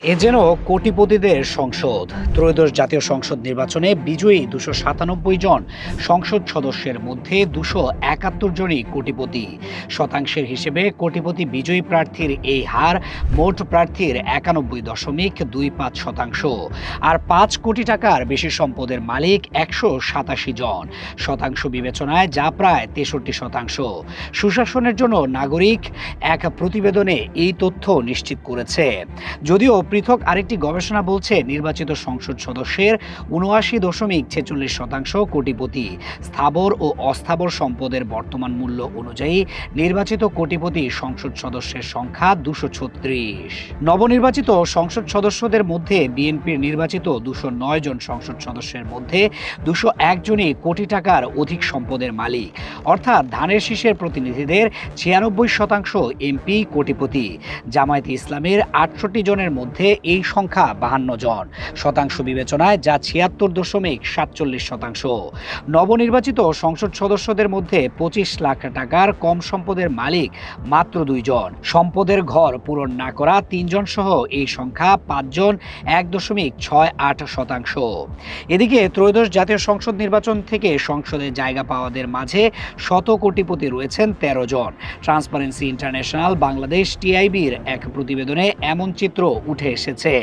এ যেন কোটিপতিদের সংসদ। ত্রয়োদশ জাতীয় সংসদ নির্বাচনে বিজয়ী ২৯৭ জন সংসদ সদস্যের মধ্যে ২৭১ জনই কোটিপতি। শতাংশের হিসেবে কোটিপতি বিজয়ী প্রার্থীর এই হার মোট প্রার্থীর ৯১.২৫%। আর ৫ কোটি টাকার বেশি সম্পদের মালিক ১৮৭ জন। শতাংশ বিবেচনায় যা প্রায় ৬৩%। সুশাসনের জন্য নাগরিক এক প্রতিবেদনে এই তথ্য নিশ্চিত করেছে। যদিও পৃথক আরেকটি গবেষণা বলছে নির্বাচিত সংসদ সদস্যের ৭৯.৪৬% কোটিপতি। স্থাবর ও অস্থাবর সম্পদের বর্তমান মূল্য অনুযায়ী নির্বাচিত কোটিপতি সংসদ সদস্যের সংখ্যা ২৩৬। নবনির্বাচিত সংসদ সদস্যদের মধ্যে বিএনপির নির্বাচিত ২০৯ জন সংসদ সদস্যের মধ্যে ২০১ জনই কোটি টাকার অধিক সম্পদের মালিক। অর্থাৎ ধানের শীষের প্রতিনিধিদের ৯৬% এমপি কোটিপতি। জামায়াতে ইসলামের ৬৮ জনের মধ্যে এই সংখ্যা ৫২ জন। শতাংশ বিবেচনায় যা ৭৬.৪৭%। নবনির্বাচিত সংসদ সদস্যদের মধ্যে ২৫ লাখ টাকার কম সম্পদের মালিক মাত্র ২ জন। সম্পদের ঘর পূরণ না করা ৩ জন সহ এই সংখ্যা ৫ জন, ১.৬৮%। এদিকে ত্রয়োদশ জাতীয় সংসদ নির্বাচন থেকে সংসদে জায়গা পাওয়াদের মাঝে শত কোটিপতি রয়েছেন ১৩ জন। ট্রান্সপারেন্সি ইন্টারন্যাশনাল বাংলাদেশ টিআইবির এক প্রতিবেদনে এমন চিত্র উঠে এসেছে।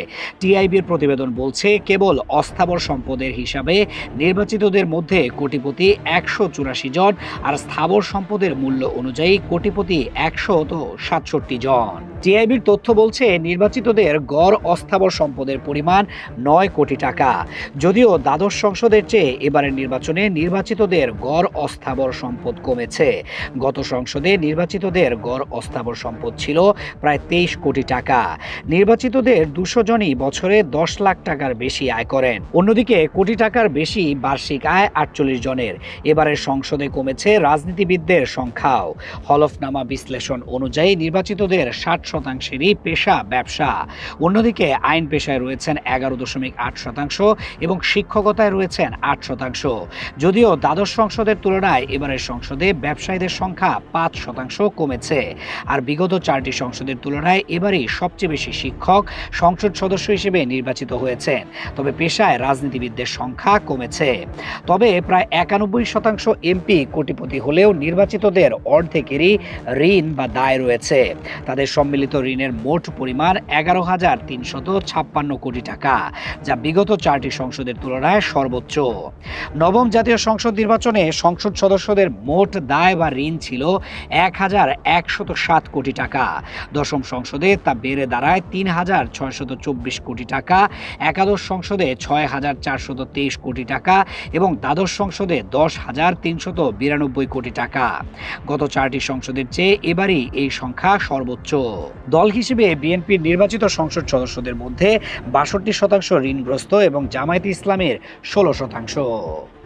টিআইবির প্রতিবেদন বলছে কেবল অস্থাবর সম্পদের হিসাবে নির্বাচিতদের মধ্যে কোটিপতি ১৮৪ জন, আর স্থাবর সম্পদের মূল্য অনুযায়ী কোটিপতি ১৬৭ জন। টিআইবির তথ্য বলছে নির্বাচিতদের গড় অস্থাবর সম্পদের পরিমাণ ৯ কোটি টাকা। যদিও দ্বাদশ সংসদের চেয়ে এবারের নির্বাচনে নির্বাচিতদের গড় অস্থাবর সম্পদ কমেছে। গত সংসদে নির্বাচিতদের গড় অস্থাবর সম্পদ ছিল প্রায় ২৩ কোটি টাকা। নির্বাচিতদের ২০০ জনই বছরে ১০ লাখ টাকার বেশি আয় করেন। অন্যদিকে কোটি টাকার বেশি বার্ষিক আয় ৪৮ জনের। এবারের সংসদে কমেছে রাজনীতিবিদদের সংখ্যাও। হলফনামা বিশ্লেষণ অনুযায়ী নির্বাচিতদের ৬০%ই পেশা ব্যবসা। অন্যদিকে আইন পেশায় রয়েছেন ১১.৮% এবং শিক্ষকতায় রয়েছেন ৮%। যদিও দ্বাদশ সংসদের তুলনায় এবারের সংসদে ব্যবসায়ীদের সংখ্যা ৫% কমেছে। আর বিগত ৪টি সংসদের তুলনায় এবারই সবচেয়ে বেশি শিক্ষক সংসদ সদস্য হিসেবে নির্বাচিত হয়েছেন। তবে পেশায় রাজনীতিবিদদের সংখ্যা কমেছে। তবে প্রায় ৯১% এমপি কোটিপতি হলেও নির্বাচিতদের অর্ধেকেরই ঋণ বা দায় রয়েছে। তাদের সম্মিলিত ঋণের মোট পরিমাণ ১১,৩৫৬ কোটি টাকা, যা বিগত ৪টি সংসদের তুলনায় সর্বোচ্চ। নবম জাতীয় সংসদ নির্বাচনে সংসদ সদস্যদের মোট দায় বা ঋণ ছিল ১,১০৭ কোটি টাকা। দশম সংসদে তা বেড়ে দাঁড়ায় ৩,৬২৪ কোটি টাকা, একাদশ সংসদে ৬,৪২৩ কোটি টাকা এবং দ্বাদশ সংসদে ১০,৩৯২ কোটি টাকা। গত ৪টি সংসদের চেয়ে এবারই এই সংখ্যা সর্বোচ্চ। দল হিসেবে বিএনপির নির্বাচিত সংসদ সদস্যদের মধ্যে ৬২% ঋণগ্রস্ত এবং জামায়াতে ইসলামের ১৬%।